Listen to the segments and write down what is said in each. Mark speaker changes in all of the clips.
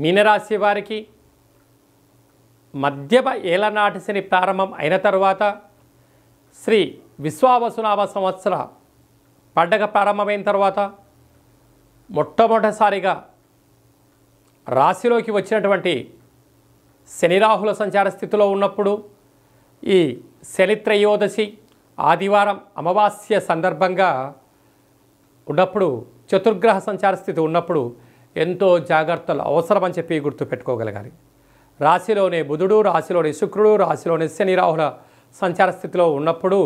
Speaker 1: మీనరాశి వారికి మధ్యమ ఏలనాటి శని ప్రారంభం అయిన తరువాత శ్రీ విశ్వావసునామ సంవత్సర పండగ ప్రారంభమైన తర్వాత మొట్టమొదటిసారిగా రాశిలోకి వచ్చినటువంటి శని రాహుల సంచార స్థితిలో ఉన్నప్పుడు ఈ శని త్రయోదశి ఆదివారం అమావాస్య సందర్భంగా ఉన్నప్పుడు చతుర్గ్రహ సంచార స్థితి ఉన్నప్పుడు ఎంతో జాగ్రత్తలు అవసరమని చెప్పి గుర్తుపెట్టుకోగలగాలి. రాశిలోనే బుధుడు, రాశిలోని శుక్రుడు, రాశిలోని శని రాహుల సంచార స్థితిలో ఉన్నప్పుడు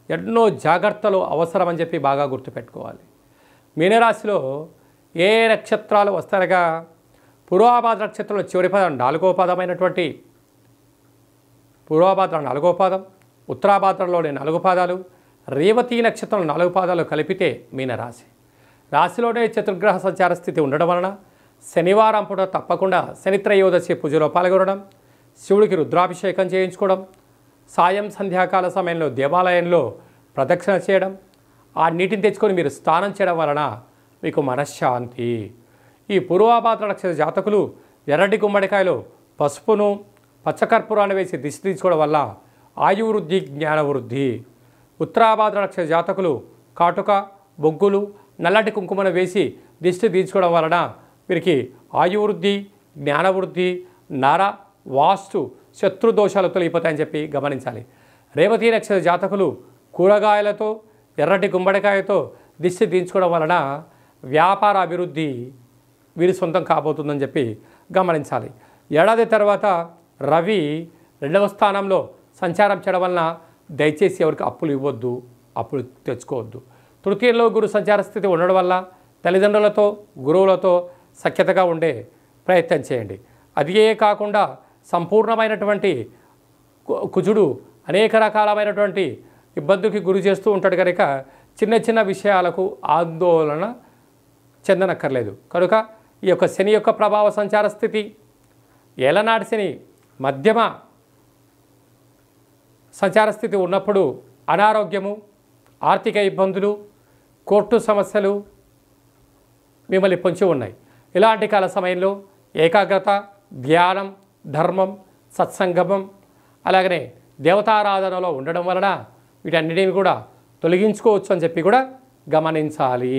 Speaker 1: ఎన్నో జాగ్రత్తలు అవసరమని చెప్పి బాగా గుర్తుపెట్టుకోవాలి. మీనరాశిలో ఏ నక్షత్రాలు వస్తారగా పూర్వాభాద్ర నక్షత్రంలో చివరి పదం 4వ పాదమైనటువంటి పూర్వాభాద్ర 4వ పాదం, ఉత్తరాభాద్రలోని 4 పాదాలు, రేవతి నక్షత్రం 4 పాదాలు కలిపితే మీనరాశి. రాశిలోనే చతుర్గ్రహ సంచార స్థితి ఉండడం వలన శనివారం పూట తప్పకుండా శని త్రయోదశి పూజలో పాల్గొనడం, శివుడికి రుద్రాభిషేకం చేయించుకోవడం, సాయం సంధ్యాకాల సమయంలో దేవాలయంలో ప్రదక్షిణ చేయడం, ఆ నీటిని తెచ్చుకొని మీరు స్నానం చేయడం వలన మీకు మనశ్శాంతి. ఈ పూర్వాభాద్ర నక్షత్ర జాతకులు ఎర్రటి గుమ్మడికాయలో పసుపును పచ్చకర్పూరాన్ని వేసి దిష్టి తీసుకోవడం వల్ల ఆయువృద్ధి, జ్ఞానవృద్ధి. ఉత్తరాభాద్ర నక్షత్ర జాతకులు కాటుక, బొగ్గులు, నల్లటి కుంకుమను వేసి దిష్టి తీర్చుకోవడం వలన వీరికి ఆయువృద్ధి, జ్ఞానవృద్ధి, నర వాస్తు శత్రుదోషాలు తొలగిపోతాయని చెప్పి గమనించాలి. రేవతి నక్షత్ర జాతకులు కూరగాయలతో ఎర్రటి గుమ్మడికాయతో దిష్టి తీర్చుకోవడం వలన వ్యాపార అభివృద్ధి వీరి సొంతం కాబోతుందని చెప్పి గమనించాలి. ఏడాది తర్వాత రవి 2వ స్థానంలో సంచారం చేయడం వలన దయచేసి ఎవరికి అప్పులు ఇవ్వద్దు, అప్పులు తెచ్చుకోవద్దు. తృతీయంలో గురు సంచార స్థితి ఉండడం వల్ల తల్లిదండ్రులతో, గురువులతో సఖ్యతగా ఉండే ప్రయత్నం చేయండి. అదే కాకుండా సంపూర్ణమైనటువంటి కుజుడు అనేక రకాలమైనటువంటి ఇబ్బందికి గురి చేస్తూ ఉంటాడు కనుక చిన్న చిన్న విషయాలకు ఆందోళన చెందనక్కర్లేదు. కనుక ఈ యొక్క శని యొక్క ప్రభావ సంచార స్థితి ఏలనాటి శని మధ్యమ సంచార స్థితి ఉన్నప్పుడు అనారోగ్యము, ఆర్థిక ఇబ్బందులు, కోర్టు సమస్యలు మిమ్మల్ని పొంచి ఉన్నాయి. ఇలాంటి కాల సమయంలో ఏకాగ్రత, ధ్యానం, ధర్మం, సత్సంగమం అలాగనే దేవతారాధనలో ఉండడం వలన వీటన్నిటిని కూడా తొలగించుకోవచ్చు అని చెప్పి కూడా గమనించాలి.